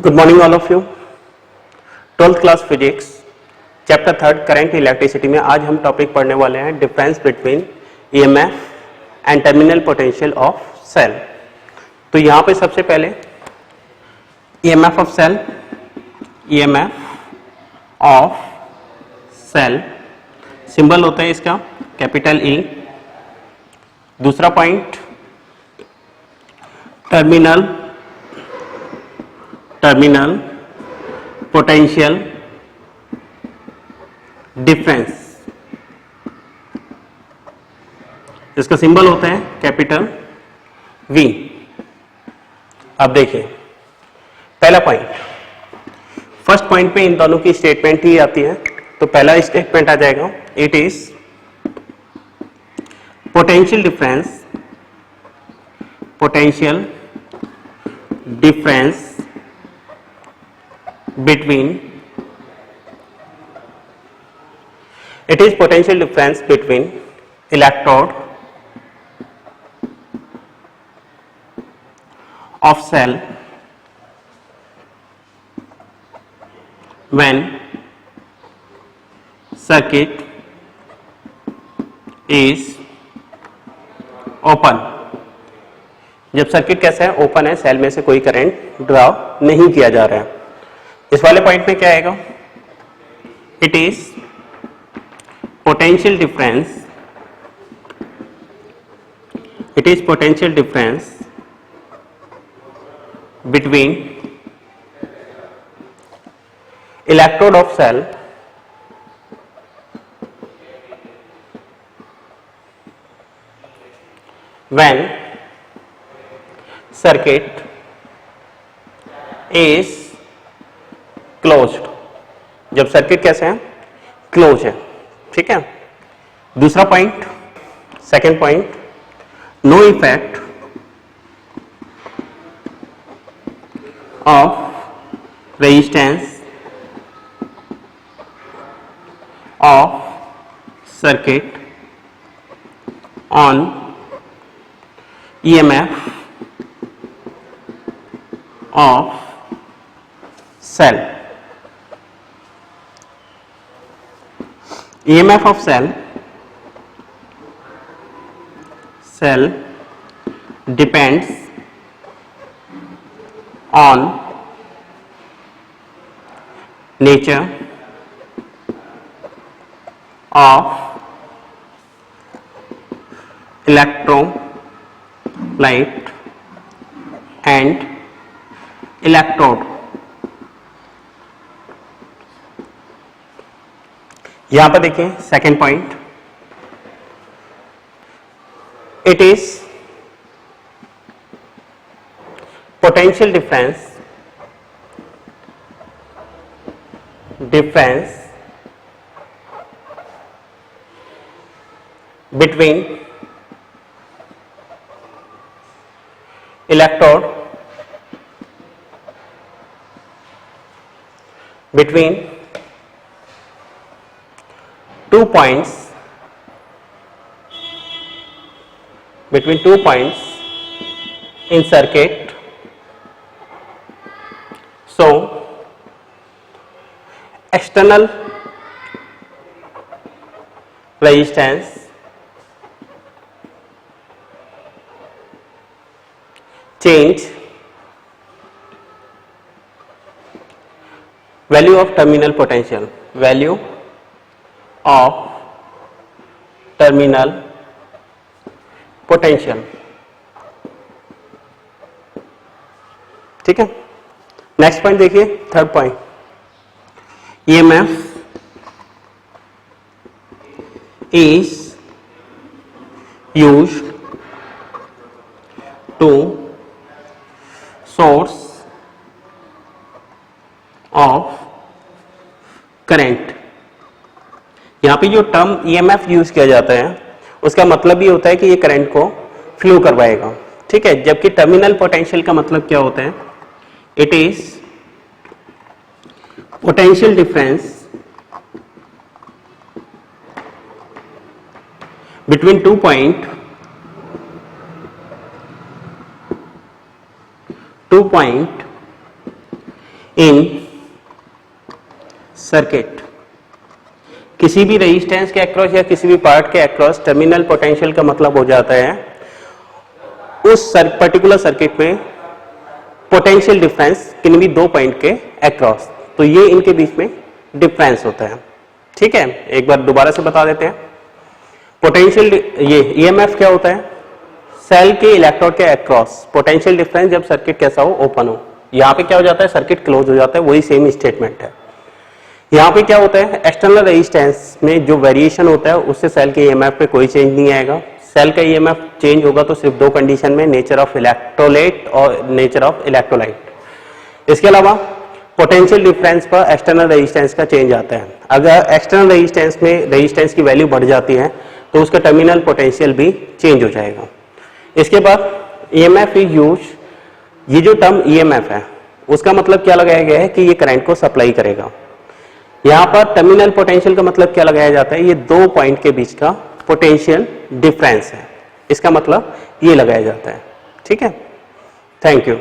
Good morning all of you. 12th class physics chapter 3 current electricity में आज हम topic पढ़ने वाले हैं difference between EMF and terminal potential of cell. तो यहां पे सबसे पहले EMF of cell, EMF of cell symbol होता है इसका कैपिटल ई। दूसरा पॉइंट टर्मिनल पोटेंशियल डिफरेंस, इसका सिंबल होता है कैपिटल वी। अब देखिए पहला पॉइंट, फर्स्ट पॉइंट पे इन दोनों की स्टेटमेंट ही आती है। तो पहला स्टेटमेंट आ जाएगा, it is potential difference between electrode of cell when circuit is open। जब सर्किट कैसा है, ओपन है, सेल में से कोई करंट ड्रॉ नहीं किया जा रहा है। इस वाले पॉइंट में क्या आएगा, it is potential difference between electrode of cell when circuit is closed. जब सर्किट कैसे है, क्लोज है। ठीक है। दूसरा point, second point, no effect of resistance of circuit on EMF of cell. EMF of cell depends on nature of electrolyte and electrode। यहां पर देखिए second point, it is potential difference between electrode between 2 points in circuit। So external resistance change, value of terminal potential, value of terminal potential। ठीक है। Next point देखिए, third point, EMF is used to source of current। यहां पे जो term EMF use किया जाता है उसका मतलब ये होता है कि ये करंट को फ्लो करवाएगा। ठीक है। जबकि टर्मिनल पोटेंशियल का मतलब क्या होता है, it is potential difference between 2 point in circuit. किसी भी रेजिस्टेंस के अक्रॉस या किसी भी पार्ट के अक्रॉस टर्मिनल पोटेंशियल का मतलब हो जाता है उस पर्टिकुलर सर्किट में पोटेंशियल डिफरेंस किन भी दो पॉइंट के अक्रॉस, तो ये इनके बीच में डिफरेंस होता है। ठीक है, एक बार दोबारा से बता देते हैं। पोटेंशियल ये ईएमएफ क्या होता है? सेल के इलेक्ट्रोड के अक्रॉस पोटेंशियल डिफरेंस जब सर्किट कैसा हो, ओपन हो। यहां पे क्या हो जाता है? सर्किट क्लोज हो जाता है, वही सेम स्टेटमेंट है। यहां पे क्या होता है? एक्सटर्नल रेजिस्टेंस में जो वेरिएशन होता है उससे सेल के ईएमएफ पे कोई चेंज नहीं आएगा। सेल का ईएमएफ चेंज होगा तो सिर्फ दो कंडीशन में, नेचर ऑफ इलेक्ट्रोलाइट और नेचर ऑफ इलेक्ट्रोलाइट। इसके अलावा पोटेंशियल डिफरेंस पर एक्सटर्नल रेजिस्टेंस का चेंज आता है। अगर एक्सटर्नल रेजिस्टेंस में रेजिस्टेंस की वैल्यू बढ़ जाती है तो उसका टर्मिनल पोटेंशियल भी चेंज हो जाएगा। इसके बाद ईएमएफ इज यूज, ये जो टर्म ईएमएफ है उसका मतलब क्या लगाया गया है कि ये करंट को सप्लाई करेगा। यहां पर टर्मिनल पोटेंशियल का मतलब क्या लगाया जाता है? ये दो पॉइंट के बीच का पोटेंशियल डिफरेंस है, इसका मतलब ये लगाया जाता है। ठीक है, थैंक यू।